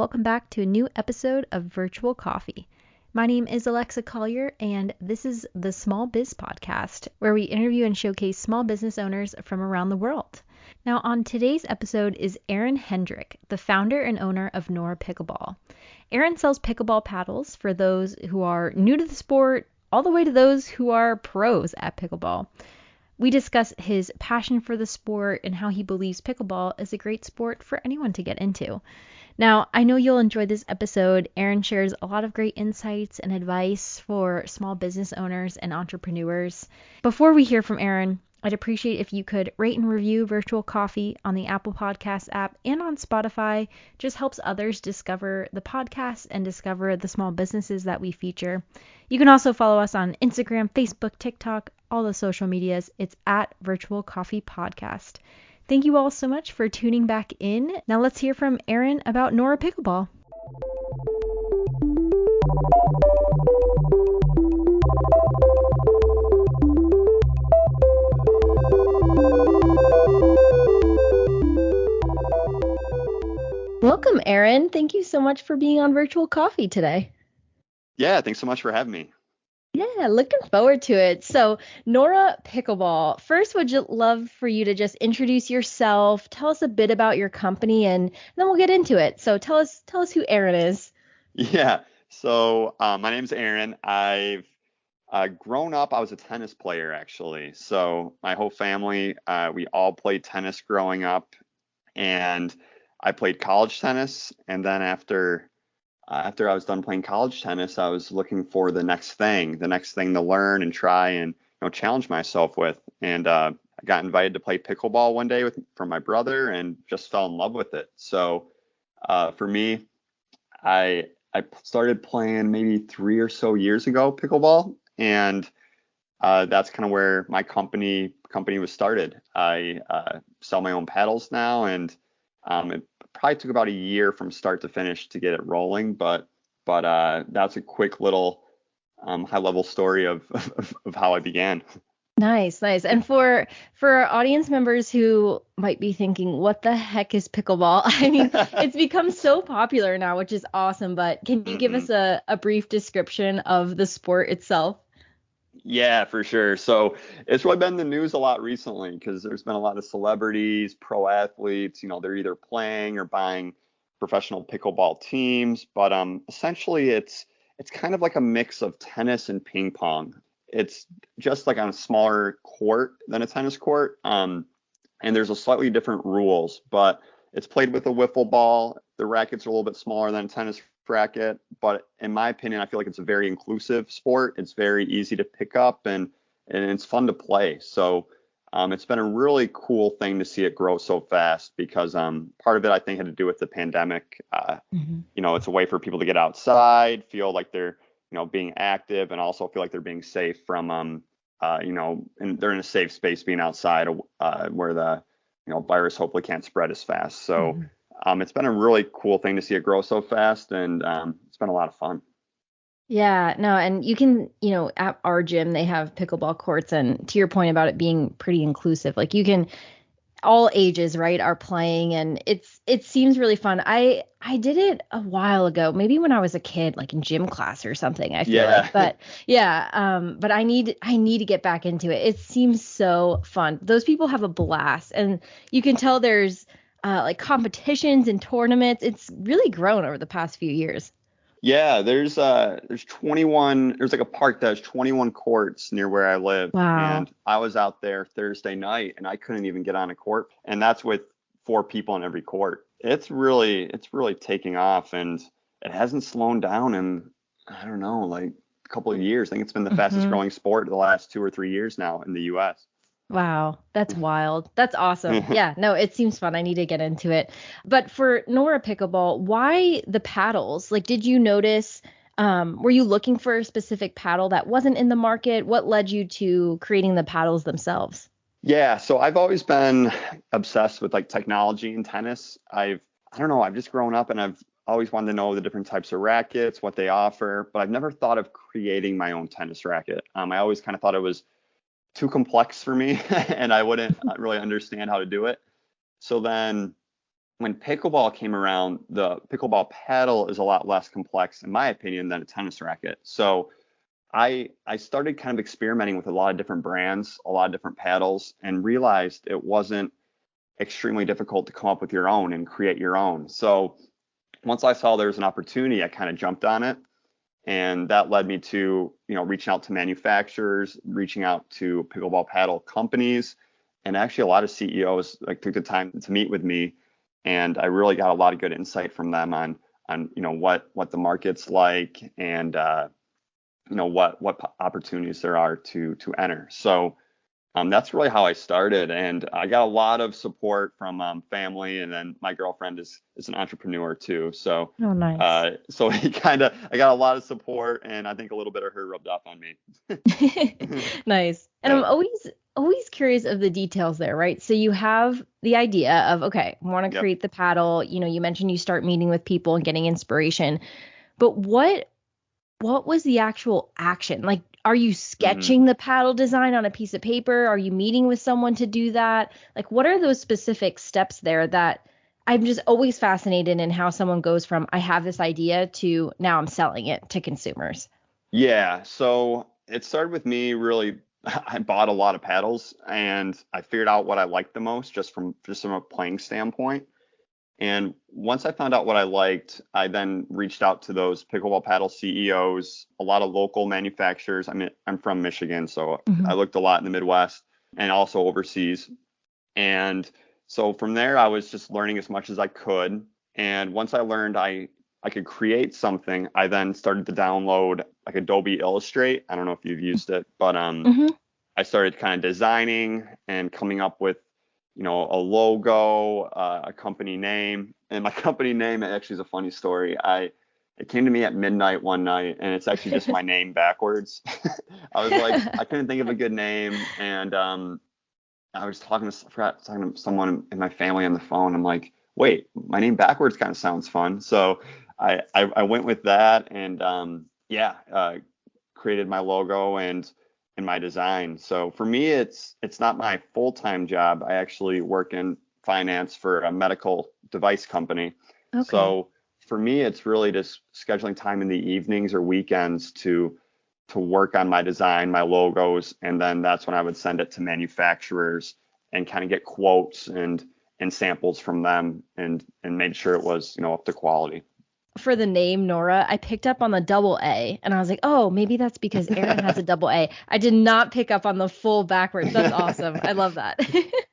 welcome back to a new episode of Virtual Coffee. My name is Alexa Collier, and this is the Small Biz Podcast, where we interview and showcase small business owners from around the world. Now, on today's episode is Aaron Hendrick, the founder and owner of Noraa Pickleball. Aaron sells pickleball paddles for those who are new to the sport, all the way to those who are pros at pickleball. We discuss his passion for the sport and how he believes pickleball is a great sport for anyone to get into. Now, I know you'll enjoy this episode. Aaron shares a lot of great insights and advice for small business owners and entrepreneurs. Before we hear from Aaron, I'd appreciate if you could rate and review Virtual Coffee on the Apple Podcast app and on Spotify. Just helps others discover the podcast and discover the small businesses that we feature. You can also follow us on Instagram, Facebook, TikTok, all the social medias. It's at Virtual Coffee Podcast. Thank you all so much for tuning back in. Now let's hear from Aaron about Noraa Pickleball. Welcome, Aaron. Thank you so much for being on Virtual Coffee today. Yeah, thanks so much for having me. Yeah, looking forward to it. So, Noraa Pickleball, first, would you love for you to just introduce yourself, tell us a bit about your company, and then we'll get into it. So tell us who Aaron is. Yeah, so my name's Aaron. I've grown up, I was a tennis player, actually. So my whole family, we all played tennis growing up, and I played college tennis. And then after I was done playing college tennis, I was looking for the next thing to learn and try and challenge myself with. And I got invited to play pickleball one day from my brother and just fell in love with it. So for me, I started playing maybe 3 or so years ago pickleball, and that's kind of where my company was started. I sell my own paddles now, and it probably took about a year from start to finish to get it rolling, but that's a quick little high level story of how I began. Nice. And for our audience members who might be thinking, what the heck is pickleball? I mean, it's become so popular now, which is awesome, but can you give us a brief description of the sport itself? Yeah, for sure. So it's really been in the news a lot recently because there's been a lot of celebrities, pro athletes, they're either playing or buying professional pickleball teams. But essentially it's kind of like a mix of tennis and ping pong. It's just like on a smaller court than a tennis court. And there's a slightly different rules, but it's played with a wiffle ball. The rackets are a little bit smaller than a tennis racket, but in my opinion, I feel like it's a very inclusive sport. It's very easy to pick up and it's fun to play. So it's been a really cool thing to see it grow so fast because part of it I think had to do with the pandemic. It's a way for people to get outside, feel like they're being active, and also feel like they're being safe from and they're in a safe space being outside where the virus hopefully can't spread as fast. So it's been a really cool thing to see it grow so fast, and it's been a lot of fun. Yeah, no, and you can, at our gym, they have pickleball courts, and to your point about it being pretty inclusive, like you can, all ages, right, are playing, and it seems really fun. I did it a while ago, maybe when I was a kid, like in gym class or something, I feel like, but but I need to get back into it. It seems so fun. Those people have a blast, and you can tell there's like competitions and tournaments. It's really grown over the past few years. Yeah, there's 21. There's like a park that has 21 courts near where I live. Wow. And I was out there Thursday night, and I couldn't even get on a court. And that's with 4 people on every court. It's really taking off, and it hasn't slowed down in, I don't know, like a couple of years. I think it's been the fastest growing sport the last 2 or 3 years now in the U.S. Wow, that's wild. That's awesome. Yeah, no, it seems fun. I need to get into it. But for Noraa Pickleball, why the paddles? Like, did you notice, were you looking for a specific paddle that wasn't in the market? What led you to creating the paddles themselves? Yeah, so I've always been obsessed with like technology and tennis. I've just grown up and I've always wanted to know the different types of rackets, what they offer, but I've never thought of creating my own tennis racket. I always kind of thought it was too complex for me and I wouldn't really understand how to do it. So then when pickleball came around, the pickleball paddle is a lot less complex, in my opinion, than a tennis racket. So I started kind of experimenting with a lot of different brands, a lot of different paddles, and realized it wasn't extremely difficult to come up with your own and create your own. So once I saw there was an opportunity, I kind of jumped on it. And that led me to, reaching out to manufacturers, reaching out to pickleball paddle companies, and actually a lot of CEOs took the time to meet with me. And I really got a lot of good insight from them on what the market's like and what opportunities there are to enter. So that's really how I started, and I got a lot of support from family, and then my girlfriend is an entrepreneur too. So Oh, nice. so I got a lot of support, and I think a little bit of her rubbed off on me. Nice. And Yeah. I'm always curious of the details there, right? So you have the idea of, okay, I want to Yep. create the paddle. You mentioned you start meeting with people and getting inspiration, but what was the actual action? Like, are you sketching the paddle design on a piece of paper? Are you meeting with someone to do that? Like, what are those specific steps there that I'm just always fascinated in how someone goes from, I have this idea to now I'm selling it to consumers? Yeah. So it started with me really. I bought a lot of paddles, and I figured out what I liked the most just from a playing standpoint. And once I found out what I liked, I then reached out to those pickleball paddle CEOs, a lot of local manufacturers. I'm from Michigan, so I looked a lot in the Midwest and also overseas. And so from there, I was just learning as much as I could. And once I learned I could create something, I then started to download like Adobe Illustrate. I don't know if you've used it, but I started kind of designing and coming up with a logo, a company name. And my company name actually is a funny story. It came to me at midnight one night, and it's actually just my name backwards. I was like, I couldn't think of a good name, and I was talking to someone in my family on the phone. I'm like, wait, my name backwards kind of sounds fun. So I went with that, and created my logo and my design. So for me, it's not my full-time job. I actually work in finance for a medical device company. Okay. So for me, it's really just scheduling time in the evenings or weekends to work on my design, my logos, and then that's when I would send it to manufacturers and kind of get quotes and samples from them and made sure it was up to quality. For the name Noraa, I picked up on the double A, and I was like, oh, maybe that's because Aaron has a double A. I did not pick up on the full backwards. That's awesome. I love that.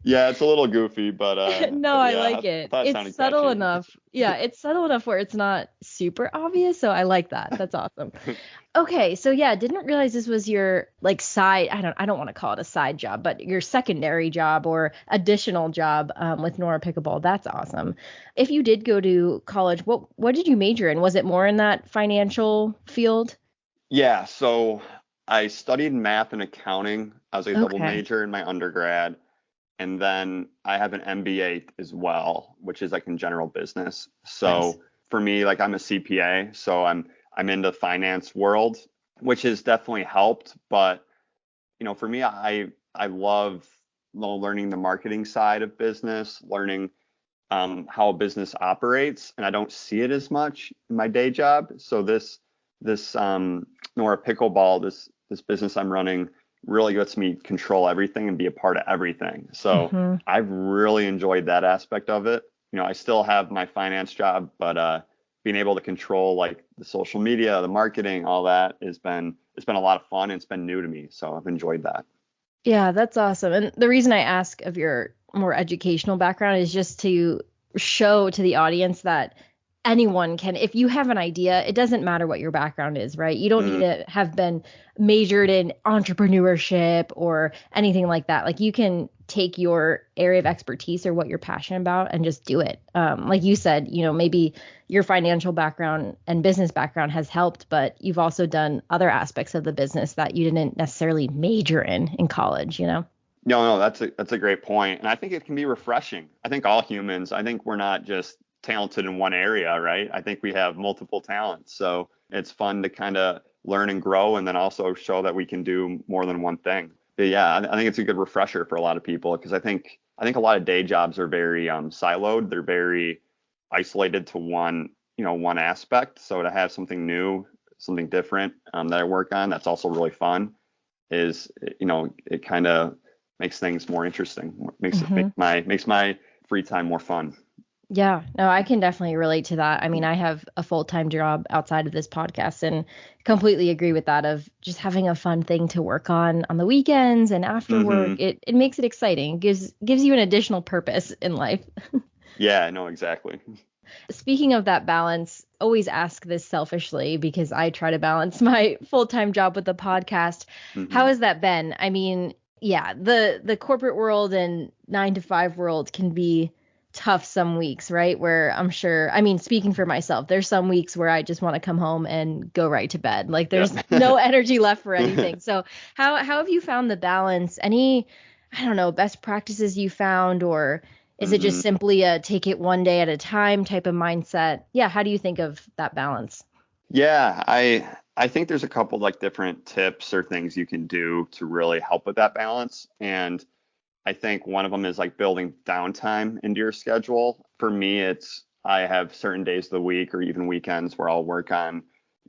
Yeah, it's a little goofy, but No, but I yeah, like I it. thought it It's sounded subtle catchy. enough. Yeah, it's subtle enough where it's not super obvious, so I like that. That's awesome. Okay, so yeah, didn't realize this was your like side, I don't want to call it a side job, but your secondary job or additional job with Noraa Pickleball. That's awesome. If you did go to college, what did you major in? Was it more in that financial field? Yeah, so I studied math and accounting. I was a double Okay. major in my undergrad, and then I have an MBA as well, which is like in general business. Nice. So for me, like I'm a CPA, so I'm in the finance world, which has definitely helped. But for me, I love learning the marketing side of business, learning how a business operates, and I don't see it as much in my day job. So this Noraa Pickleball, this business I'm running, really lets me control everything and be a part of everything. So Hmm. I've really enjoyed that aspect of it. I still have my finance job, but being able to control like the social media, the marketing, all that it's been a lot of fun and it's been new to me. So I've enjoyed that. Yeah, that's awesome. And the reason I ask of your more educational background is just to show to the audience that anyone can, if you have an idea, it doesn't matter what your background is, right? You don't need Mm, to have been majored in entrepreneurship or anything like that. Like you can take your area of expertise or what you're passionate about and just do it. Like you said, maybe your financial background and business background has helped, but you've also done other aspects of the business that you didn't necessarily major in college. No, that's a great point. And I think it can be refreshing. I think all humans, I think we're not just talented in one area, right? I think we have multiple talents. So it's fun to kind of learn and grow and then also show that we can do more than one thing. But yeah, I think it's a good refresher for a lot of people because I think I think a lot of day jobs are very siloed. They're very isolated to one aspect. So to have something new, something different that I work on, that's also really fun, is, it kind of makes things more interesting, makes my free time more fun. Yeah, no, I can definitely relate to that. I mean, I have a full-time job outside of this podcast and completely agree with that, of just having a fun thing to work on the weekends and after work. It makes it exciting, gives you an additional purpose in life. Yeah, no, exactly. Speaking of that balance, always ask this selfishly because I try to balance my full-time job with the podcast. How has that been? I mean, yeah, the corporate world and 9 to 5 world can be tough some weeks, right? Where I'm sure, I mean, speaking for myself, there's some weeks where I just want to come home and go right to bed. Like there's no energy left for anything. So how have you found the balance? Any, I don't know, best practices you found, or is it just simply a take it one day at a time type of mindset? Yeah, how do you think of that balance? Yeah, I think there's a couple like different tips or things you can do to really help with that balance. And I think one of them is like building downtime into your schedule. For me, I have certain days of the week or even weekends where I'll work on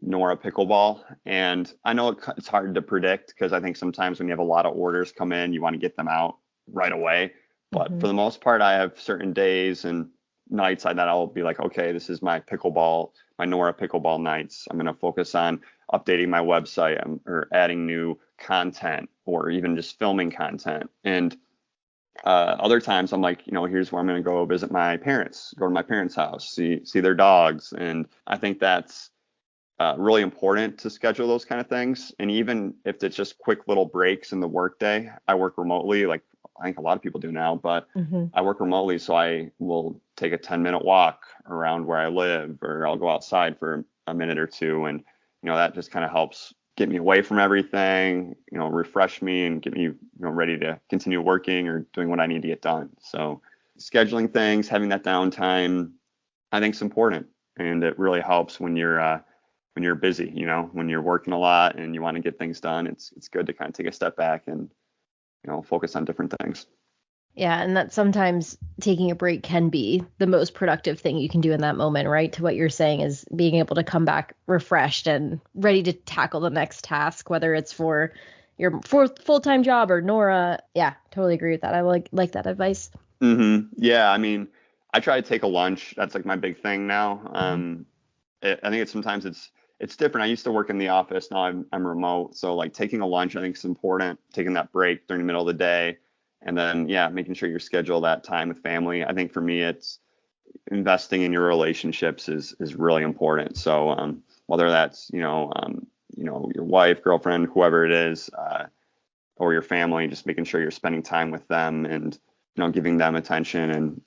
Noraa Pickleball. And I know it's hard to predict because I think sometimes when you have a lot of orders come in, you want to get them out right away. But for the most part, I have certain days and nights that I'll be like, okay, this is my Noraa Pickleball nights. I'm going to focus on updating my website, or adding new content, or even just filming content. And other times I'm like, here's where I'm going to go visit my parents, go to my parents' house, see their dogs. And I think that's really important to schedule those kind of things. And even if it's just quick little breaks in the workday, I work remotely, like I think a lot of people do now, but I work remotely. So I will take a 10-minute walk around where I live, or I'll go outside for a minute or two. And, that just kind of helps get me away from everything, refresh me and get me, ready to continue working or doing what I need to get done. So scheduling things, having that downtime, I think is important. And it really helps when you're busy, when you're working a lot and you want to get things done. It's good to kind of take a step back and, focus on different things. Yeah, and that sometimes taking a break can be the most productive thing you can do in that moment, right? To what you're saying is being able to come back refreshed and ready to tackle the next task, whether it's for your full-time job or Noraa. Yeah, totally agree with that. I like that advice. Yeah, I mean, I try to take a lunch. That's like my big thing now. I think sometimes it's different. I used to work in the office. Now I'm remote. So like taking a lunch, I think is important. Taking that break during the middle of the day. And then, making sure you schedule that time with family. I think for me, it's investing in your relationships is really important. So whether that's, your wife, girlfriend, whoever it is, or your family, just making sure you're spending time with them and, giving them attention and,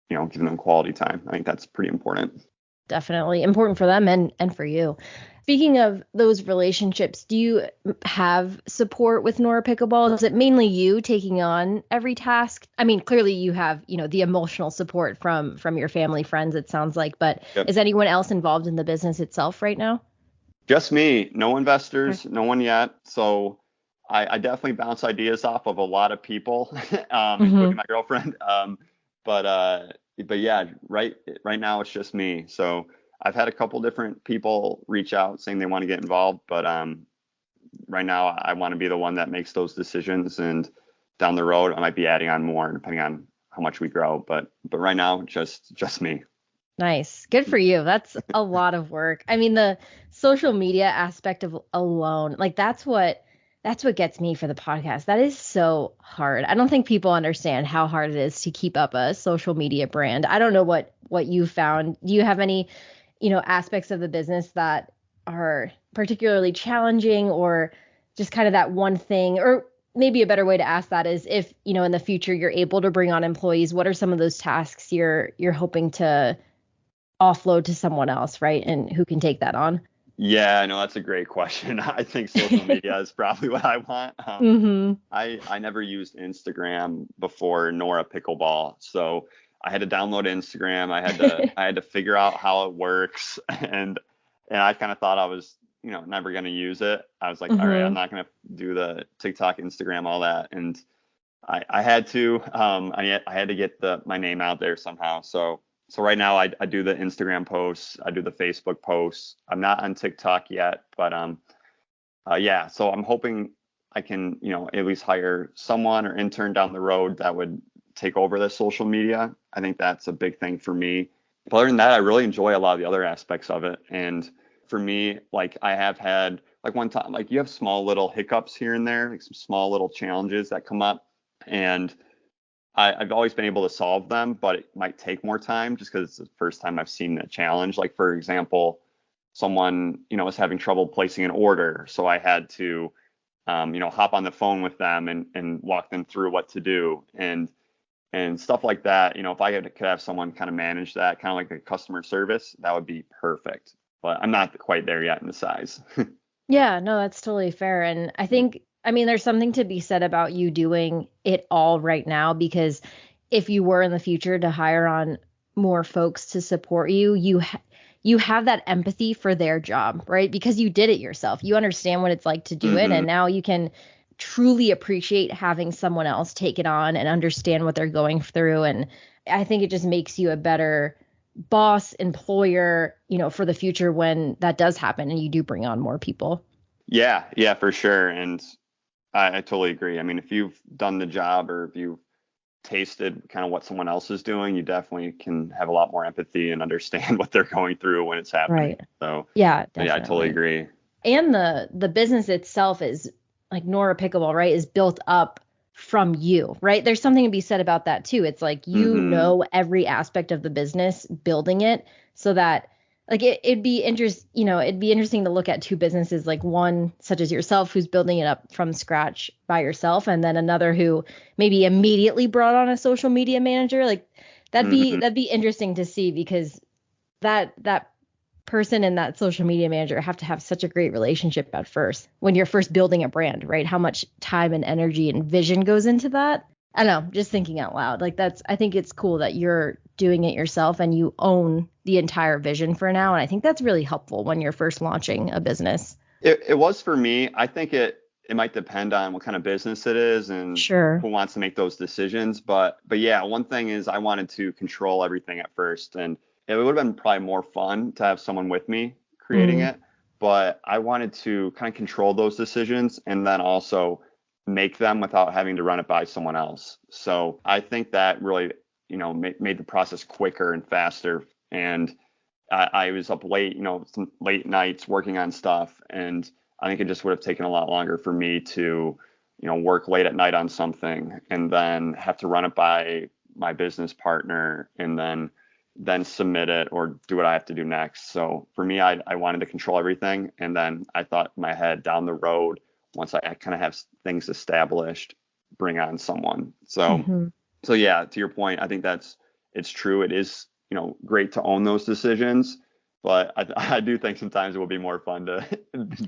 giving them quality time. I think that's pretty important. Definitely important for them and for you. Speaking of those relationships, do you have support with Noraa Pickleball? Is it mainly you taking on every task? I mean, clearly you have, the emotional support from your family, friends, it sounds like, but Yep. Is anyone else involved in the business itself right now? Just me, no investors, no one yet. So I definitely bounce ideas off of a lot of people, including my girlfriend. But yeah, right now it's just me. So I've had a couple different people reach out saying they want to get involved, but right now I want to be the one that makes those decisions, and down the road I might be adding on more depending on how much we grow. But right now just me. Nice. Good for you. That's a lot of work. I mean, the social media aspect of alone, like that's what gets me for the podcast. That is so hard. I don't think people understand how hard it is to keep up a social media brand. I don't know what you found. Do you have any, aspects of the business that are particularly challenging, or just kind of that one thing? Or maybe a better way to ask that is, if, in the future you're able to bring on employees, what are some of those tasks you're hoping to offload to someone else, right? And who can take that on? Yeah, no, that's a great question. I think social media is probably what I want. I never used Instagram before Noraa Pickleball, so I had to download Instagram. I had to figure out how it works, and I kind of thought I was, never gonna use it. I was like, all right, I'm not gonna do the TikTok, Instagram, all that. And I had to. I had to get my name out there somehow. So right now I do the Instagram posts, I do the Facebook posts. I'm not on TikTok yet, but yeah. So I'm hoping I can, at least hire someone or intern down the road that would take over the social media. I think that's a big thing for me. But other than that, I really enjoy a lot of the other aspects of it. And for me, like I have had like one time, like you have small little hiccups here and there, like some small little challenges that come up. And I've always been able to solve them, but it might take more time just because it's the first time I've seen a challenge. Like, for example, someone, was having trouble placing an order. So I had to, hop on the phone with them and walk them through what to do and stuff like that. If I could have someone kind of manage that, kind of like a customer service, that would be perfect. But I'm not quite there yet in the size. Yeah, no, that's totally fair. And I mean, there's something to be said about you doing it all right now, because if you were in the future to hire on more folks to support you, you have that empathy for their job, right? Because you did it yourself. You understand what it's like to do it. Mm-hmm. And now you can truly appreciate having someone else take it on and understand what they're going through. And I think it just makes you a better boss, employer, for the future when that does happen and you do bring on more people. Yeah, for sure. And I totally agree. I mean, if you've done the job or if you've tasted kind of what someone else is doing, you definitely can have a lot more empathy and understand what they're going through when it's happening. Right. So Yeah, yeah, I totally definitely. agree. And the business itself is like Noraa Pickleball, right, is built up from you, right? There's something to be said about that too. It's like Mm-hmm. every aspect of the business, building it so that like it'd be interesting to look at two businesses, like one such as yourself who's building it up from scratch by yourself, and then another who maybe immediately brought on a social media manager. Like Mm-hmm. that'd be interesting to see, because that person and that social media manager have to have such a great relationship at first when you're first building a brand, right? How much time and energy and vision goes into that. I don't know, just thinking out loud. Like I think it's cool that you're doing it yourself and you own the entire vision for now. And I think that's really helpful when you're first launching a business. It was for me. I think it might depend on what kind of business it is and Sure. who wants to make those decisions. But yeah, one thing is I wanted to control everything at first, and it would have been probably more fun to have someone with me creating Mm, it. But I wanted to kind of control those decisions and then also make them without having to run it by someone else. So I think that really, made the process quicker and faster. And I was up late, some late nights working on stuff, and I think it just would have taken a lot longer for me to, work late at night on something and then have to run it by my business partner and then submit it or do what I have to do next. So for me, I wanted to control everything, and then I thought in my head down the road, once I kind of have things established, bring on someone. So hmm so yeah, to your point, I think it's true. It is, great to own those decisions, but I do think sometimes it would be more fun to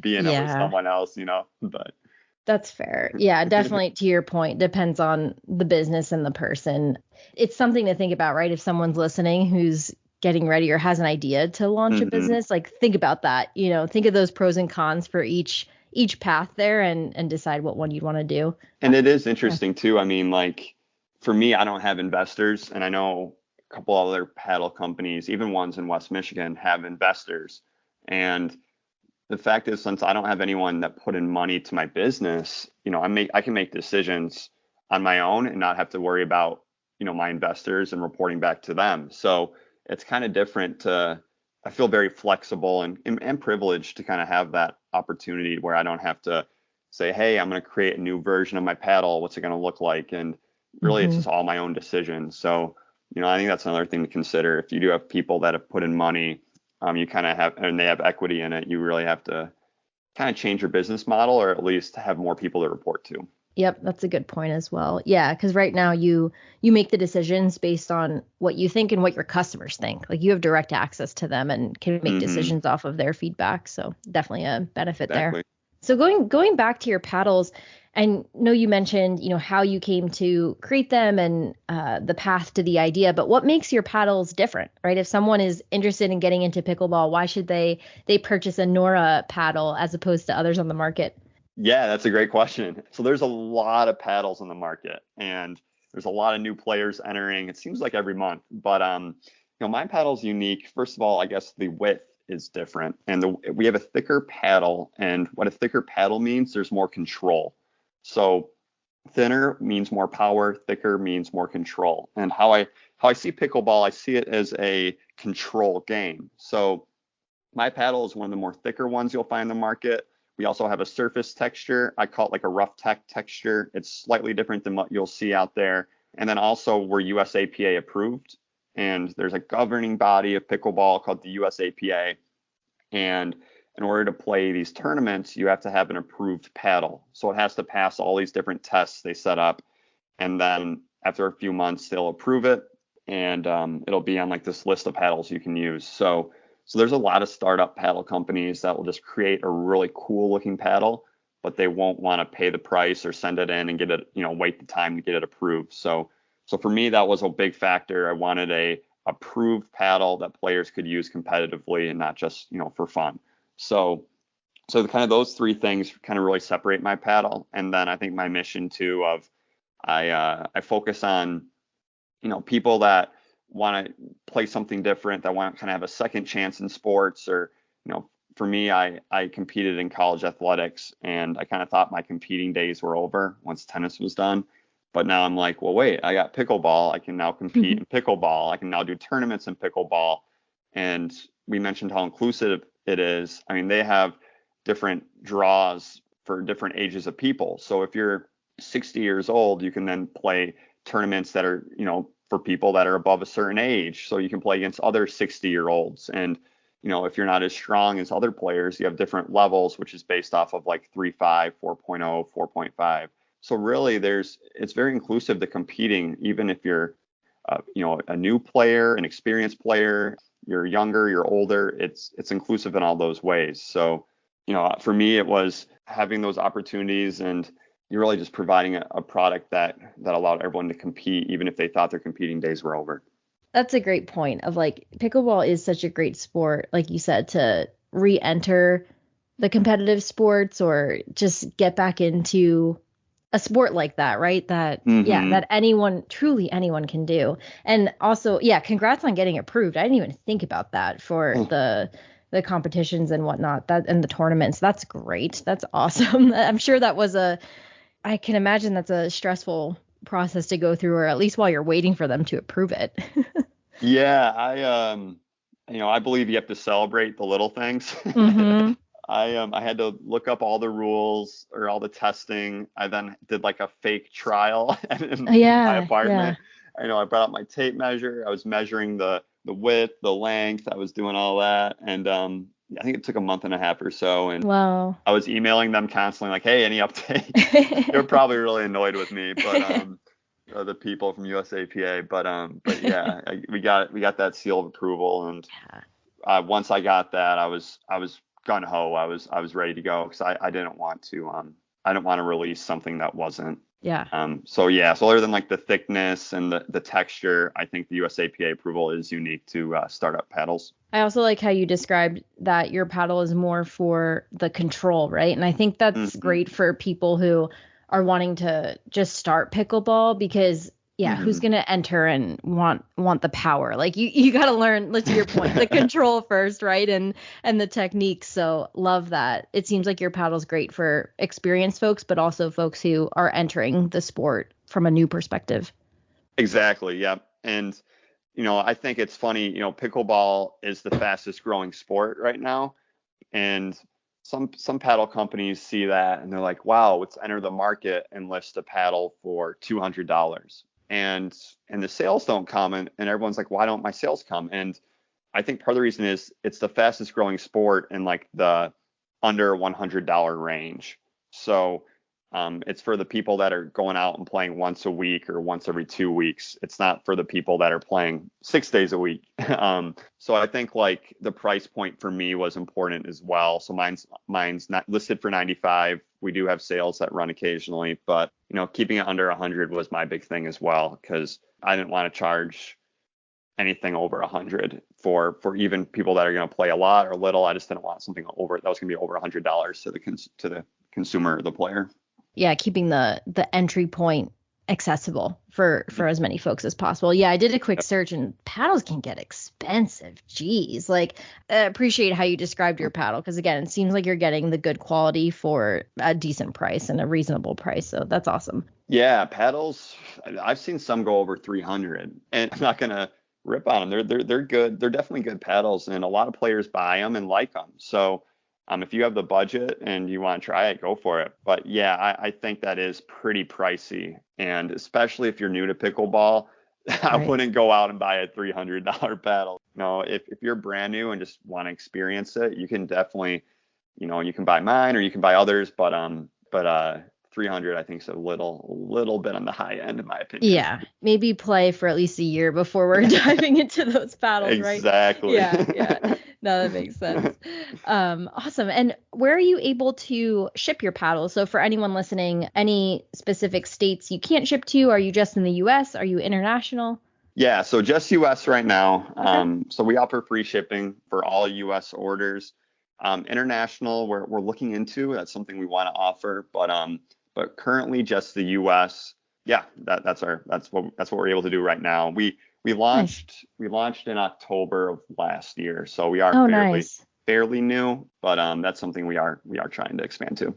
be in it with Yeah. someone else, but That's fair. Yeah, definitely to your point, depends on the business and the person. It's something to think about, right? If someone's listening who's getting ready or has an idea to launch a hmm business, like think about that, think of those pros and cons for each path there and decide what one you'd want to do. And it is Yeah. interesting too. I mean, like for me, I don't have investors, and I know a couple other paddle companies, even ones in West Michigan, have investors. And the fact is, since I don't have anyone that put in money to my business, I can make decisions on my own and not have to worry about, my investors and reporting back to them. So it's kind of different I feel very flexible and privileged to kind of have that opportunity where I don't have to say, hey, I'm going to create a new version of my paddle. What's it going to look like? And really, it's hmm just all my own decisions. So, I think that's another thing to consider. If you do have people that have put in money, you kind of have, and they have equity in it, you really have to kind of change your business model or at least have more people to report to. Yep, that's a good point as well. Yeah, because right now you make the decisions based on what you think and what your customers think. Like you have direct access to them and can make Hmm. decisions off of their feedback. So definitely a benefit there. Exactly. So going back to your paddles, I know you mentioned how you came to create them and the path to the idea, but what makes your paddles different, right? If someone is interested in getting into pickleball, why should they purchase a Nora paddle as opposed to others on the market? Yeah, that's a great question. So there's a lot of paddles in the market, and there's a lot of new players entering. It seems like every month, but my paddle's unique. First of all, I guess the width is different, and we have a thicker paddle. And what a thicker paddle means, there's more control. So thinner means more power, thicker means more control. And how I see pickleball, I see it as a control game. So my paddle is one of the more thicker ones you'll find in the market. We also have a surface texture. I call it like a rough tech texture. It's slightly different than what you'll see out there. And then also we're USAPA approved. And there's a governing body of pickleball called the USAPA. And in order to play these tournaments, you have to have an approved paddle. So it has to pass all these different tests they set up. And then after a few months, they'll approve it. And it'll be on like this list of paddles you can use. So there's a lot of startup paddle companies that will just create a really cool looking paddle, but they won't want to pay the price or send it in and get it, wait the time to get it approved. So for me, that was a big factor. I wanted a approved paddle that players could use competitively and not just, for fun. So kind of those three things kind of really separate my paddle. And then I think my mission too of I focus on, people that want to play something different, that want to kind of have a second chance in sports. Or, for me, I competed in college athletics, and I kind of thought my competing days were over once tennis was done. But now I'm like, well, wait, I got pickleball. I can now compete in pickleball. I can now do tournaments in pickleball. And we mentioned how inclusive it is. I mean, they have different draws for different ages of people. So if you're 60 years old, you can then play tournaments that are, for people that are above a certain age. So you can play against other 60-year-olds. And, if you're not as strong as other players, you have different levels, which is based off of like 3.5, 4.0, 4.5. So really it's very inclusive to competing, even if you're, a new player, an experienced player, you're younger, you're older, it's inclusive in all those ways. So, for me, it was having those opportunities, and you're really just providing a product that allowed everyone to compete, even if they thought their competing days were over. That's a great point of like pickleball is such a great sport, like you said, to re-enter the competitive sports or just get back into a sport like that, right? That, yeah, that truly anyone can do. And also, yeah, congrats on getting approved. I didn't even think about that for the competitions and whatnot, that and the tournaments. That's great. That's awesome. I'm sure I can imagine that's a stressful process to go through, or at least while you're waiting for them to approve it. Yeah, I believe you have to celebrate the little things. I had to look up all the rules or all the testing. I then did like a fake trial in my apartment. Yeah. I brought out my tape measure. I was measuring the width, the length. I was doing all that. And I think it took a month and a half or so. And wow. I was emailing them constantly like, hey, any update? They were probably really annoyed with me, but the people from USAPA. But yeah, we got that seal of approval. And once I got that, I was gun ho. I was ready to go, because I didn't want to release something that wasn't. Yeah. So other than like the thickness and the texture, I think the USAPA approval is unique to startup paddles. I also like how you described that your paddle is more for the control, right? And I think that's great for people who are wanting to just start pickleball, because who's going to enter and want the power? Like you got to learn, to your point, the control first, right? And the techniques. So love that. It seems like your paddle's great for experienced folks, but also folks who are entering the sport from a new perspective. Exactly. Yeah. And, I think it's funny, pickleball is the fastest growing sport right now. And some paddle companies see that and they're like, wow, let's enter the market and list a paddle for $200. And the sales don't come, and everyone's like, why don't my sales come? And I think part of the reason is it's the fastest growing sport in like the under $100 range. So it's for the people that are going out and playing once a week or once every 2 weeks. It's not for the people that are playing 6 days a week. So I think like the price point for me was important as well. So mine's not listed for 95. We do have sales that run occasionally, but keeping it under 100 was my big thing as well, because I didn't want to charge anything over 100 for even people that are going to play a lot or little. I just didn't want something over that was going to be over $100 to the consumer, the player. Yeah, keeping the entry point accessible for as many folks as possible. Yeah, I did a quick search and paddles can get expensive. Jeez, like I appreciate how you described your paddle because again, it seems like you're getting the good quality for a decent price and a reasonable price. So that's awesome. Yeah, paddles. I've seen some go over 300, and I'm not gonna rip on them. They're good. They're definitely good paddles, and a lot of players buy them and like them. So, if you have the budget and you want to try it, go for it. But yeah, I think that is pretty pricey, and especially if you're new to pickleball, I Right. wouldn't go out and buy a $300 paddle. No, if you're brand new and just want to experience it, you can definitely, you can buy mine or you can buy others, but 300 I think is a little bit on the high end in my opinion. Yeah, maybe play for at least a year before we're diving into those paddles, right? Exactly. Yeah. No, that makes sense. Awesome. And where are you able to ship your paddles? So for anyone listening, any specific states you can't ship to? Are you just in the US? Are you international? Yeah, so just US right now. Okay. So we offer free shipping for all US orders. International, we're looking into. That's something we want to offer, but currently just the US. Yeah, that's what we're able to do right now. We Nice. launched in October of last year, so we are Oh, nice. fairly new, but that's something we are trying to expand to.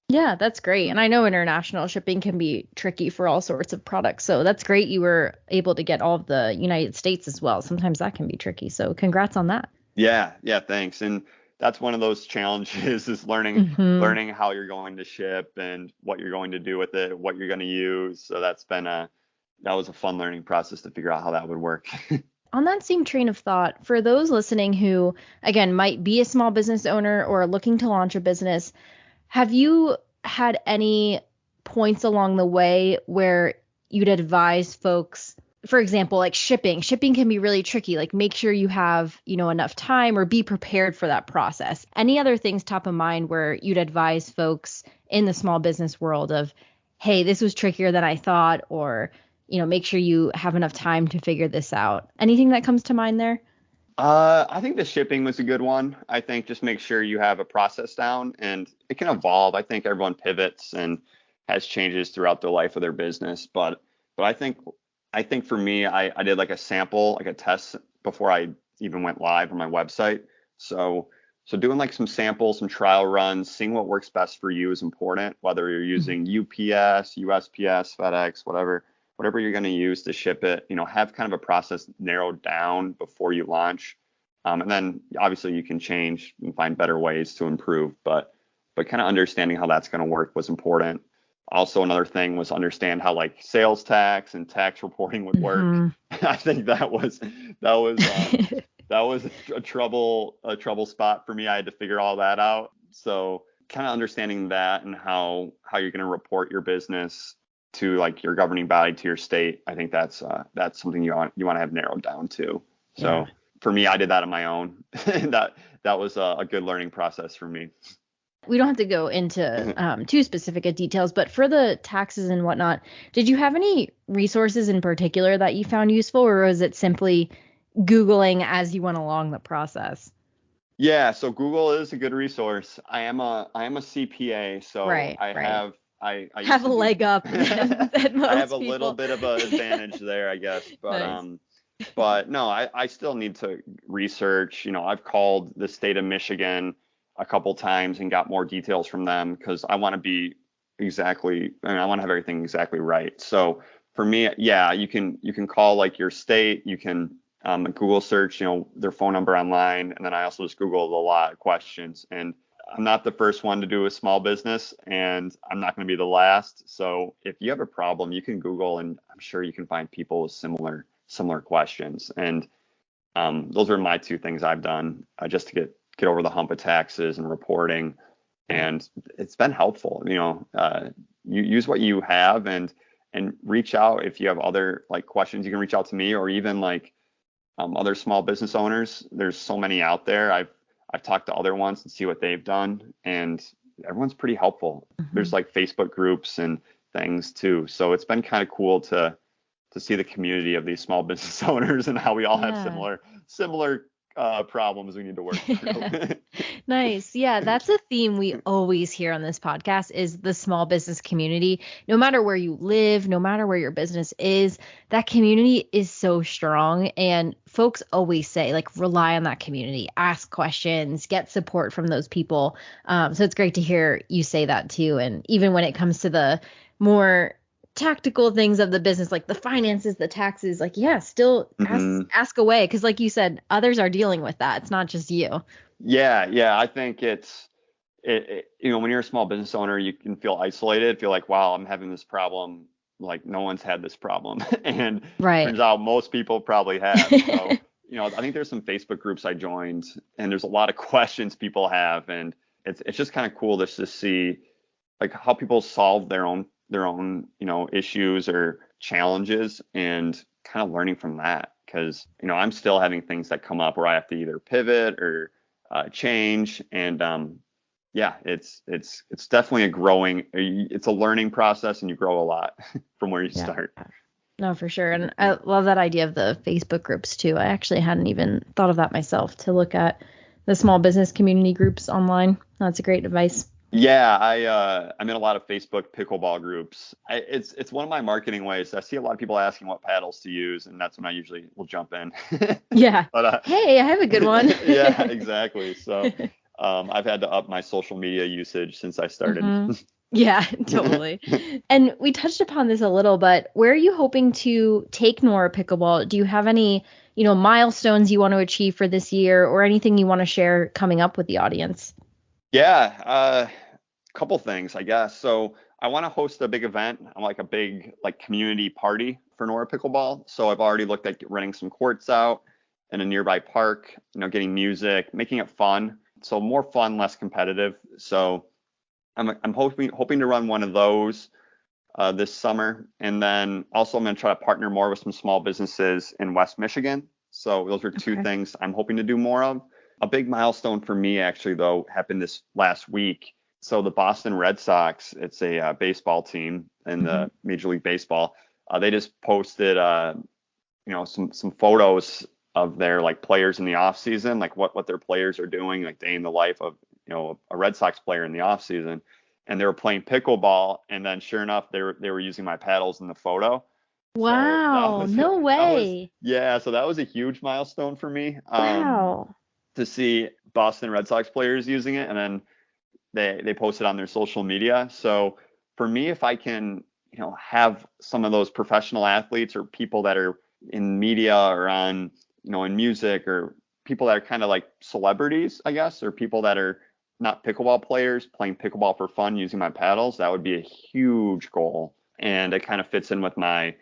Yeah, that's great. And I know international shipping can be tricky for all sorts of products. So that's great you were able to get all of the United States as well. Sometimes that can be tricky. So congrats on that. Yeah, thanks. And that's one of those challenges is Hmm. learning how you're going to ship and what you're going to do with it, what you're going to use. So that was a fun learning process to figure out how that would work. On that same train of thought, for those listening who, again, might be a small business owner or looking to launch a business, have you had any points along the way where you'd advise folks, for example, like shipping? Shipping can be really tricky. Like make sure you have, enough time or be prepared for that process. Any other things top of mind where you'd advise folks in the small business world of, hey, this was trickier than I thought, or, make sure you have enough time to figure this out. Anything that comes to mind there? I think the shipping was a good one. I think just make sure you have a process down and it can evolve. I think everyone pivots and has changes throughout the life of their business. But I think for me, I did like a sample, like a test before I even went live on my website. So so doing like some samples, some trial runs, seeing what works best for you is important, whether you're using UPS, USPS, FedEx, whatever you're going to use to ship it, have kind of a process narrowed down before you launch. And then obviously you can change and find better ways to improve, but kind of understanding how that's going to work was important. Also, another thing was understand how like sales tax and tax reporting would work. Hmm. I think that was a trouble spot for me. I had to figure all that out. So kind of understanding that and how you're going to report your business to like your governing body, to your state. I think that's something you want to have narrowed down to. Yeah. So for me, I did that on my own. that was a good learning process for me. We don't have to go into too specific details, but for the taxes and whatnot, did you have any resources in particular that you found useful, or was it simply Googling as you went along the process? Yeah, so Google is a good resource. I am a CPA, so Right, I right. have I used Have a to do leg up than I have a most little people. bit of an advantage there, I guess. But Nice. but no, I still need to research. I've called the state of Michigan a couple times and got more details from them because I want to be I want to have everything exactly right. So for me, yeah, you can call like your state, you can Google search, their phone number online, and then I also just Googled a lot of questions. And I'm not the first one to do a small business, and I'm not going to be the last. So if you have a problem, you can Google, and I'm sure you can find people with similar questions. And those are my two things I've done just to get over the hump of taxes and reporting, Right. and it's been helpful. You use what you have and reach out if you have other like questions. You can reach out to me or even like other small business owners. There's so many out there. I've talked to other ones and see what they've done, and everyone's pretty helpful. Mhm. There's like Facebook groups and things too. So it's been kind of cool to see the community of these small business owners and how we all have Yeah. similar problems we need to work through. Nice. Yeah, that's a theme we always hear on this podcast is the small business community. No matter where you live, no matter where your business is, that community is so strong. And folks always say, like, rely on that community, ask questions, get support from those people. So it's great to hear you say that too. And even when it comes to the more tactical things of the business, like the finances, the taxes, like, yeah, still ask away. Because like you said, others are dealing with that. It's not just you. Yeah. I think when you're a small business owner, you can feel isolated, feel like, wow, I'm having this problem. Like no one's had this problem. And Right. turns out most people probably have. So, I think there's some Facebook groups I joined and there's a lot of questions people have. And it's just kind of cool just to see like how people solve their own, issues or challenges and kind of learning from that. Cause, I'm still having things that come up where I have to either pivot or change. And it's definitely it's a learning process and you grow a lot from where you start. No, for sure. And I love that idea of the Facebook groups too. I actually hadn't even thought of that myself, to look at the small business community groups online. That's a great advice. Yeah, I'm in a lot of Facebook pickleball groups. It's one of my marketing ways. I see a lot of people asking what paddles to use, and that's when I usually will jump in. Yeah. But hey, I have a good one. Yeah, exactly. So I've had to up my social media usage since I started. Yeah, totally. And we touched upon this a little, but where are you hoping to take Noraa Pickleball? Do you have any, milestones you want to achieve for this year, or anything you want to share coming up with the audience? Yeah, couple things, I guess. So I want to host a big event. I'm like a big community party for Noraa Pickleball. So I've already looked at renting some courts out in a nearby park, getting music, making it fun. So more fun, less competitive. So I'm hoping to run one of those this summer. And then also I'm going to try to partner more with some small businesses in West Michigan. So those are two things I'm hoping to do more of. A big milestone for me, actually, though, happened this last week. So the Boston Red Sox, it's a baseball team in the Major League Baseball. They just posted, some photos of their players in the off season, what their players are doing, day in the life of a Red Sox player in the off season. And they were playing pickleball, and then sure enough, they were using my paddles in the photo. Wow, no way. So that was a huge milestone for me. Wow. To see Boston Red Sox players using it, and then they posted on their social media. So for me, if I can, have some of those professional athletes or people that are in media or on, in music, or people that are kind of like celebrities, I guess, or people that are not pickleball players playing pickleball for fun using my paddles, that would be a huge goal. And it kind of fits in with my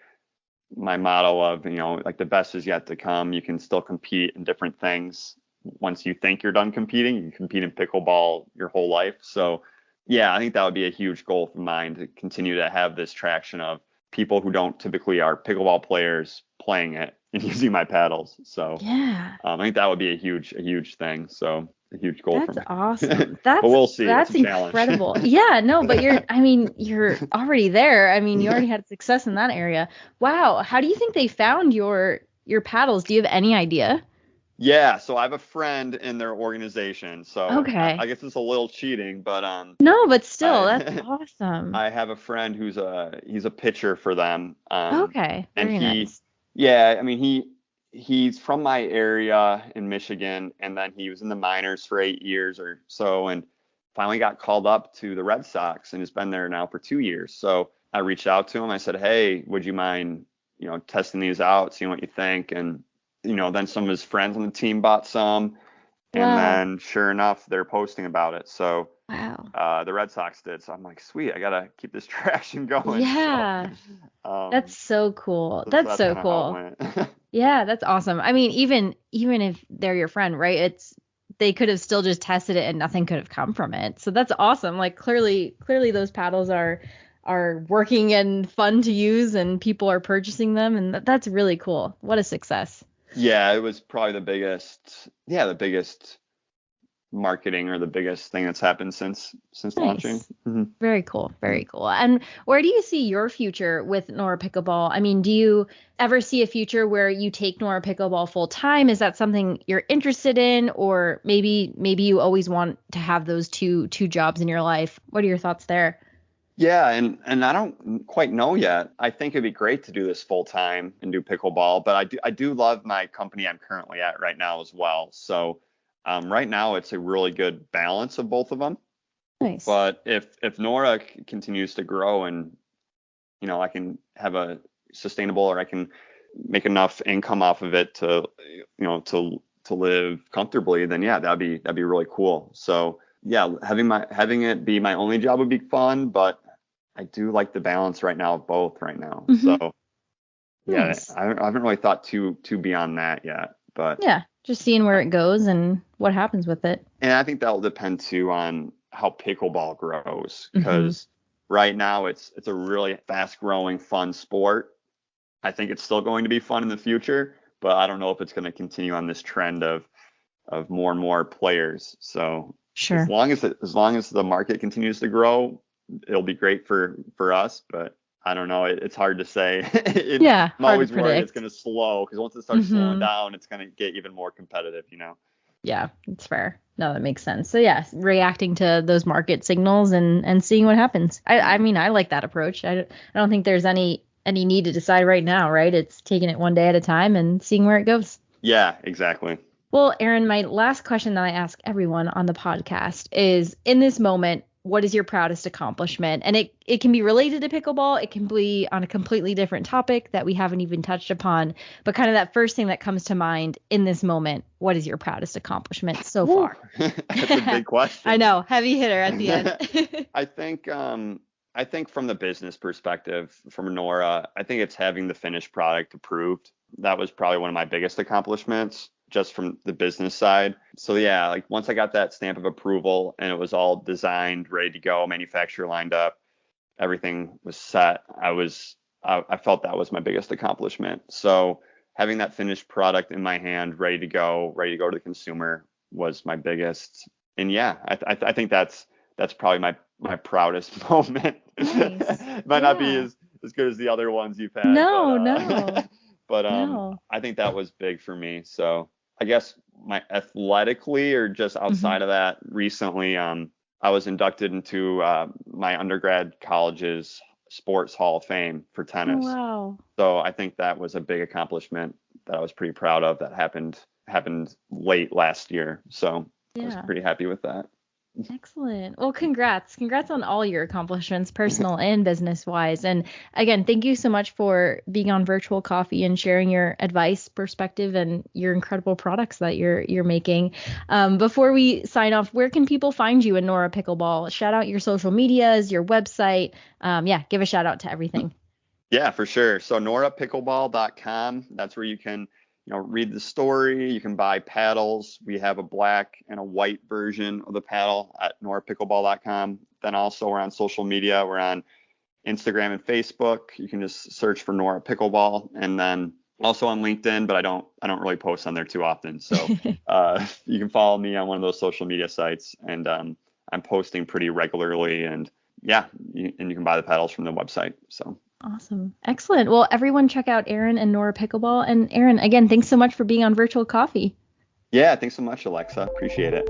motto of, the best is yet to come. You can still compete in different things. Once you think you're done competing, you can compete in pickleball your whole life. So yeah, I think that would be a huge goal of mine, to continue to have this traction of people who don't typically are pickleball players playing it and using my paddles. So yeah, I think that would be a huge thing. So a huge goal for me. That's awesome. But we'll see. That's incredible. Yeah, no, but you're already there. You already had success in that area. Wow. How do you think they found your paddles? Do you have any idea? Yeah, so I have a friend in their organization. So I guess it's a little cheating, but no, but still, that's awesome. I have a friend he's a pitcher for them. Very nice. Yeah, he's from my area in Michigan, and then he was in the minors for 8 years or so, and finally got called up to the Red Sox and has been there now for 2 years. So I reached out to him. I said, hey, would you mind, testing these out, seeing what you think? And then some of his friends on the team bought some, and then sure enough, they're posting about it. So the Red Sox did. So I'm like, sweet, I gotta keep this traction going. Yeah, so, that's so cool. That's so cool. Yeah, that's awesome. Even if they're your friend, right? They could have still just tested it and nothing could have come from it. So that's awesome. Clearly those paddles are working and fun to use, and people are purchasing them, and that's really cool. What a success. Yeah, it was probably the biggest marketing or the biggest thing that's happened since Nice. launching. Mm-hmm. Very cool. Very cool. And where do you see your future with Noraa Pickleball? I mean, do you ever see a future where you take Noraa Pickleball full time? Is that something you're interested in? Or maybe you always want to have those two jobs in your life? What are your thoughts there? Yeah, and I don't quite know yet. I think it'd be great to do this full time and do pickleball, but I do love my company I'm currently at right now as well. So right now it's a really good balance of both of them. Nice. But if Noraa continues to grow and I can have a sustainable, or I can make enough income off of it to to live comfortably, then yeah, that'd be really cool. So yeah, having it be my only job would be fun, but I do like the balance right now of both right now. Mm-hmm. So yeah, Nice. I haven't really thought too beyond that yet, but Yeah, just seeing where it goes and what happens with it. and I think that'll depend too on how pickleball grows, Mm-hmm. because right now it's a really fast growing, fun sport. I think it's still going to be fun in the future, but I don't know if it's going to continue on this trend of more and more players. So Sure. as long as the market continues to grow, it'll be great for us. But I don't know. It's hard to say. Yeah, I'm hard always to worried predict. it's going to slow, because once it starts Mm-hmm. slowing down, it's going to get even more competitive. Yeah, it's fair. No, that makes sense. So yeah, reacting to those market signals and seeing what happens. I mean, I like that approach. I don't think there's any need to decide right now, right? It's taking it one day at a time and seeing where it goes. Yeah, exactly. Well, Aaron, my last question that I ask everyone on the podcast is, in this moment, what is your proudest accomplishment? And it can be related to pickleball. It can be on a completely different topic that we haven't even touched upon. But kind of that first thing that comes to mind in this moment, what is your proudest accomplishment so far? That's a big question. I know, heavy hitter at the end. I think from the business perspective, from Noraa, I think it's having the finished product approved. That was probably one of my biggest accomplishments, just from the business side. So yeah, like once I got that stamp of approval and it was all designed, ready to go, manufacturer lined up, everything was set, I felt that was my biggest accomplishment. So having that finished product in my hand, ready to go to the consumer, was my biggest. And yeah, I think that's probably my proudest moment. Nice. Might not be as good as the other ones you've had. No. But No. I think that was big for me. So I guess my athletically, or just outside of that, recently I was inducted into my undergrad college's sports hall of fame for tennis. Oh, wow. So I think that was a big accomplishment that I was pretty proud of, that happened late last year. So I was pretty happy with that. Excellent. Well, congrats on all your accomplishments, personal and business wise. And again, thank you so much for being on Virtual Coffee and sharing your advice, perspective, and your incredible products that you're making. Before we sign off, where can people find you in Noraa Pickleball? Shout out your social medias, your website. Give a shout out to everything. Yeah, for sure. So NoraaPickleball.com, that's where you can read the story. You can buy paddles. We have a black and a white version of the paddle at NoraaPickleball.com. Then also we're on social media. We're on Instagram and Facebook. You can just search for Noraa Pickleball, and then also on LinkedIn, but I don't really post on there too often. So you can follow me on one of those social media sites, and I'm posting pretty regularly. And yeah, you can buy the paddles from the website. So. Awesome. Excellent. Well, everyone check out Aaron and Noraa Pickleball. And Aaron, again, thanks so much for being on Virtual Coffee. Yeah, thanks so much, Alexa. Appreciate it.